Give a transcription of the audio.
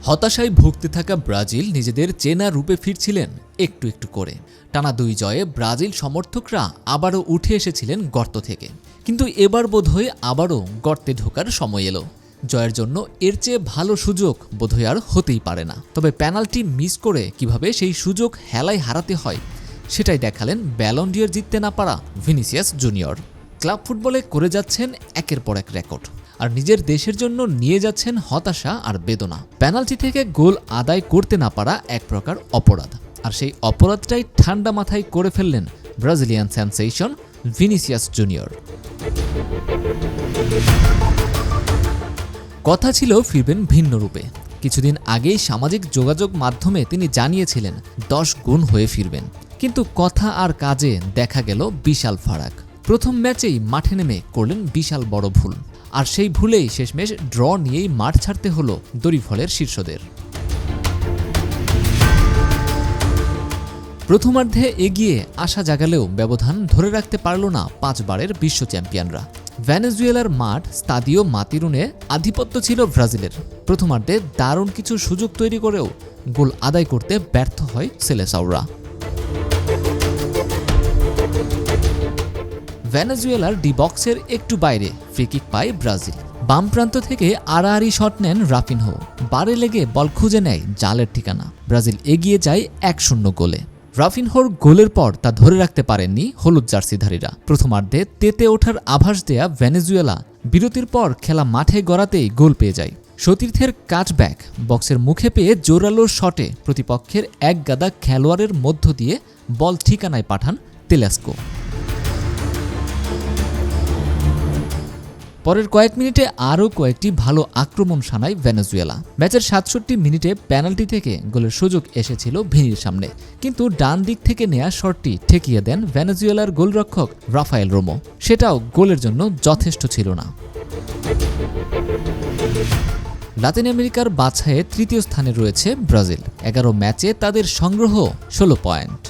হতাশায় ভুগতে থাকা ব্রাজিল নিজেদের চেনা রূপে ফিরছিলেন একটু একটু করে। টানা 2 জয়ে ব্রাজিল সমর্থকরা আবারও উঠে এসেছিলেন গর্ত থেকে, কিন্তু এবার বোধহয় আবারও গর্তে ঢোকার সময় এলো। জয়ের জন্য এর চেয়ে ভালো সুযোগ বোধহয় আর হতেই পারে না। তবে পেনাল্টি মিস করে কিভাবে সেই সুযোগ হেলায় হারাতে হয় সেটাই দেখালেন ব্যালন ডি'র জিততে না পারা ভিনিসিয়াস জুনিয়র। ক্লাব ফুটবলে করে যাচ্ছেন একের পর এক রেকর্ড, আর নিজের দেশের জন্য নিয়ে যাচ্ছেন হতাশা আর বেদনা। পেনাল্টি থেকে গোল আদায় করতে না পারা এক প্রকার অপরাধ, আর সেই অপরাধটাই ঠান্ডা মাথায় করে ফেললেন ব্রাজিলিয়ান সেন্সেশন ভিনিসিয়াস জুনিয়র। কথা ছিল ফিরবেন ভিন্ন রূপে। কিছুদিন আগেই সামাজিক যোগাযোগ মাধ্যমে তিনি জানিয়েছিলেন 10 গুণ হয়ে ফিরবেন, কিন্তু কথা আর কাজে দেখা গেল বিশাল ফারাক। প্রথম ম্যাচেই মাঠে নেমে করলেন বিশাল বড় ভুল, আর সেই ভুলেই শেষমেশ ড্র নিয়েই মাঠ ছাড়তে হলো দড়িফলের শীর্ষদের। প্রথমার্ধে এগিয়ে আশা জাগালেও ব্যবধান ধরে রাখতে পারল না 5 বারের বিশ্ব চ্যাম্পিয়নরা। ভেনেজুয়েলার মাঠ স্তাদিও মাতিরুনে আধিপত্য ছিল ব্রাজিলের। প্রথমার্ধে দারুণ কিছু সুযোগ তৈরি করেও গোল আদায় করতে ব্যর্থ হয় সেলেসাওরা। ভেনেজুয়েলার ডি বক্সের একটু বাইরে ফ্রিকিক পায় ব্রাজিল। বাম প্রান্ত থেকে আড়াআড়ি শট নেন রাফিনহো। বারে লেগে বল খুঁজে নেয় জালের ঠিকানা। ব্রাজিল এগিয়ে যায় 1-0 গোলে। রাফিনহোর গোলের পর তা ধরে রাখতে পারেননি হলুদ জার্সিধারীরা। প্রথমার্ধে তেতে ওঠার আভাস দেয়া ভেনেজুয়েলা বিরতির পর খেলা মাঠে গড়াতেই গোল পেয়ে যায়। সতীর্থের কাটব্যাক বক্সের মুখে পেয়ে জোরালো শটে প্রতিপক্ষের এক গাদা খেলোয়াড়ের মধ্য দিয়ে বল ঠিকানায় পাঠান তেলেস্কো। পরের কয়েক মিনিটে আরও কয়েকটি ভালো আক্রমণ শানায় ভেনেজুয়েলা। ম্যাচের 67 মিনিটে পেনাল্টি থেকে গোলের সুযোগ এসেছিল ভিনির সামনে, কিন্তু ডান দিক থেকে নেয়া শটটি ঠেকিয়ে দেন ভেনেজুয়েলার গোলরক্ষক রাফায়েল রোমো। সেটাও গোলের জন্য যথেষ্ট ছিল না। লাতিন আমেরিকার বাছাইয়ে তৃতীয় স্থানে রয়েছে ব্রাজিল। 11 ম্যাচে তাদের সংগ্রহ 16 পয়েন্ট।